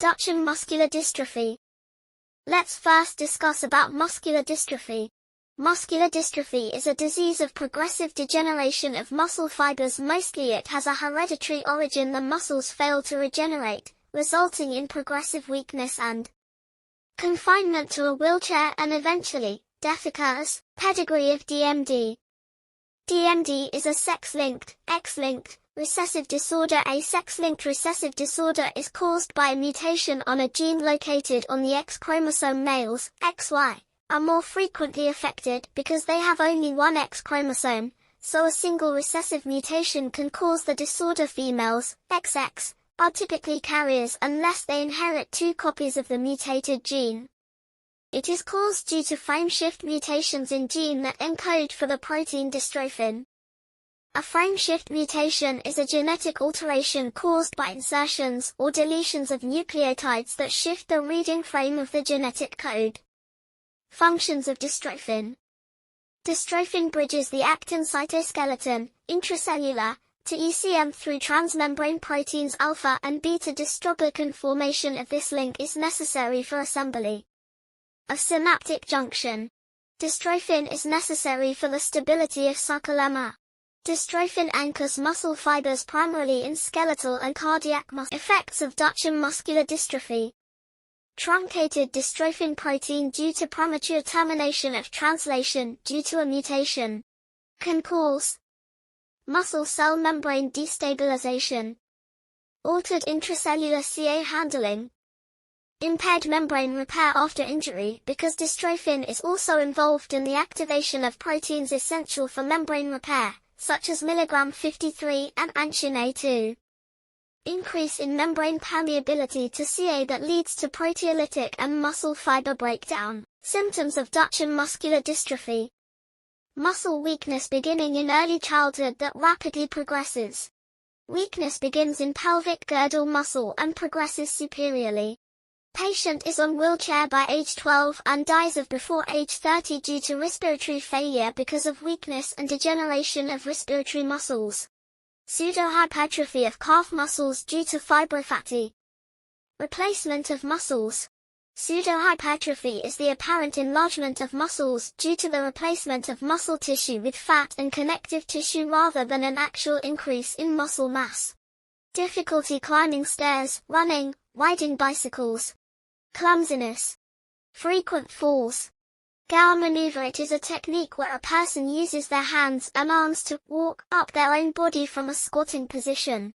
Duchenne muscular dystrophy. Let's first discuss about muscular dystrophy. Muscular dystrophy is a disease of progressive degeneration of muscle fibers. Mostly it has a hereditary origin. The muscles fail to regenerate, resulting in progressive weakness and confinement to a wheelchair, and eventually, death occurs. Pedigree of DMD. DMD is a sex-linked, X-linked, recessive disorder. A sex-linked recessive disorder is caused by a mutation on a gene located on the X chromosome. Males, XY, are more frequently affected because they have only one X chromosome, so a single recessive mutation can cause the disorder. Females, XX, are typically carriers unless they inherit two copies of the mutated gene. It is caused due to frameshift mutations in gene that encode for the protein dystrophin. A frameshift mutation is a genetic alteration caused by insertions or deletions of nucleotides that shift the reading frame of the genetic code. Functions of dystrophin. Dystrophin bridges the actin cytoskeleton, intracellular, to ECM through transmembrane proteins alpha and beta. Dystrophin formation of this link is necessary for assembly of synaptic junction. Dystrophin is necessary for the stability of sarcolemma. Dystrophin anchors muscle fibers primarily in skeletal and cardiac muscle. Effects of Duchenne muscular dystrophy. Truncated dystrophin protein due to premature termination of translation due to a mutation can cause muscle cell membrane destabilization, altered intracellular CA handling, impaired membrane repair after injury because dystrophin is also involved in the activation of proteins essential for membrane repair, such as mg53 and antigen A2. Increase in membrane permeability to CA that leads to proteolytic and muscle fiber breakdown. Symptoms of Duchenne muscular dystrophy. Muscle weakness beginning in early childhood that rapidly progresses. Weakness begins in pelvic girdle muscle and progresses superiorly. Patient is on wheelchair by age 12 and dies of before age 30 due to respiratory failure because of weakness and degeneration of respiratory muscles. Pseudohypertrophy of calf muscles due to fibrofatty replacement of muscles. Pseudohypertrophy is the apparent enlargement of muscles due to the replacement of muscle tissue with fat and connective tissue rather than an actual increase in muscle mass. Difficulty climbing stairs, running, riding bicycles. Clumsiness. Frequent falls. Gower maneuver. It is a technique where a person uses their hands and arms to walk up their own body from a squatting position.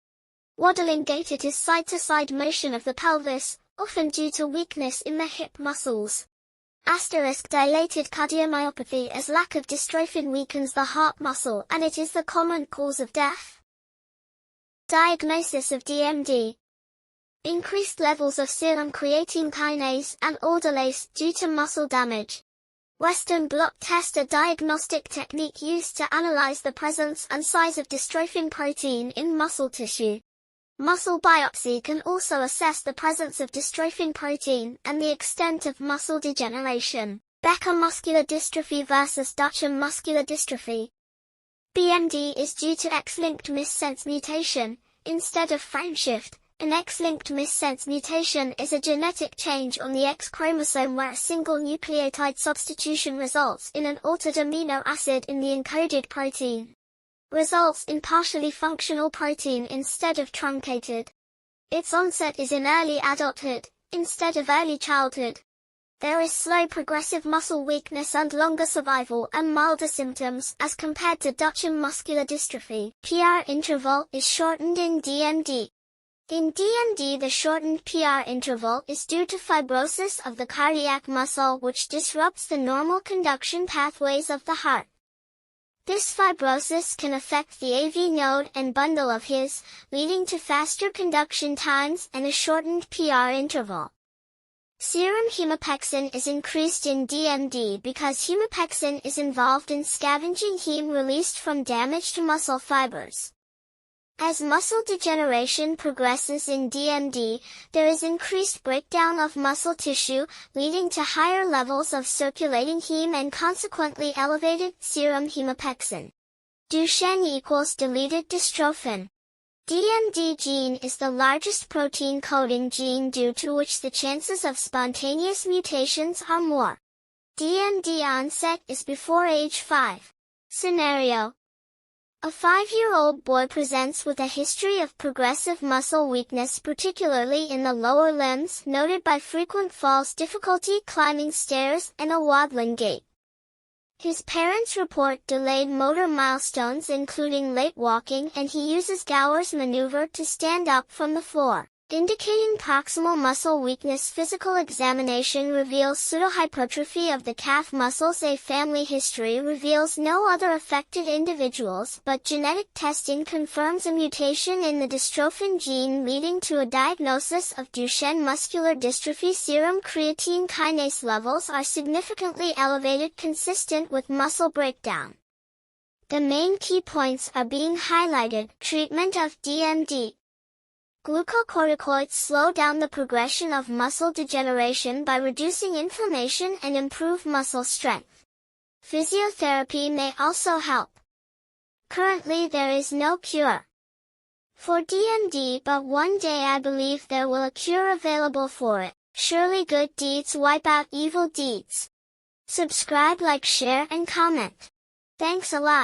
Waddling gait. It is side-to-side motion of the pelvis, often due to weakness in the hip muscles. Asterisk. Dilated cardiomyopathy, as lack of dystrophin weakens the heart muscle and it is the common cause of death. Diagnosis of DMD. Increased levels of serum creatine kinase and aldolase due to muscle damage. Western blot test, a diagnostic technique used to analyze the presence and size of dystrophin protein in muscle tissue. Muscle biopsy can also assess the presence of dystrophin protein and the extent of muscle degeneration. Becker muscular dystrophy versus Duchenne muscular dystrophy. BMD is due to X-linked missense mutation, instead of frameshift. An X-linked missense mutation is a genetic change on the X chromosome where a single nucleotide substitution results in an altered amino acid in the encoded protein. Results in partially functional protein instead of truncated. Its onset is in early adulthood, instead of early childhood. There is slow progressive muscle weakness and longer survival and milder symptoms as compared to Duchenne muscular dystrophy. PR interval is shortened in DMD. In DMD, the shortened PR interval is due to fibrosis of the cardiac muscle which disrupts the normal conduction pathways of the heart. This fibrosis can affect the AV node and bundle of His, leading to faster conduction times and a shortened PR interval. Serum hemopexin is increased in DMD because hemopexin is involved in scavenging heme released from damaged muscle fibers. As muscle degeneration progresses in DMD, there is increased breakdown of muscle tissue, leading to higher levels of circulating heme and consequently elevated serum hemopexin. Duchenne equals deleted dystrophin. DMD gene is the largest protein coding gene due to which the chances of spontaneous mutations are more. DMD onset is before age 5. Scenario: a 5-year-old boy presents with a history of progressive muscle weakness, particularly in the lower limbs, noted by frequent falls, difficulty climbing stairs, and a waddling gait. His parents report delayed motor milestones including late walking, and he uses Gower's maneuver to stand up from the floor, indicating proximal muscle weakness. Physical examination reveals pseudohypertrophy of the calf muscles. A family history reveals no other affected individuals, but genetic testing confirms a mutation in the dystrophin gene, leading to a diagnosis of Duchenne muscular dystrophy. Serum creatine kinase levels are significantly elevated, consistent with muscle breakdown. The main key points are being highlighted. Treatment of DMD. Glucocorticoids slow down the progression of muscle degeneration by reducing inflammation and improve muscle strength. Physiotherapy may also help. Currently there is no cure for DMD, but one day I believe there will a cure available for it. Surely good deeds wipe out evil deeds. Subscribe, like, share, and comment. Thanks a lot.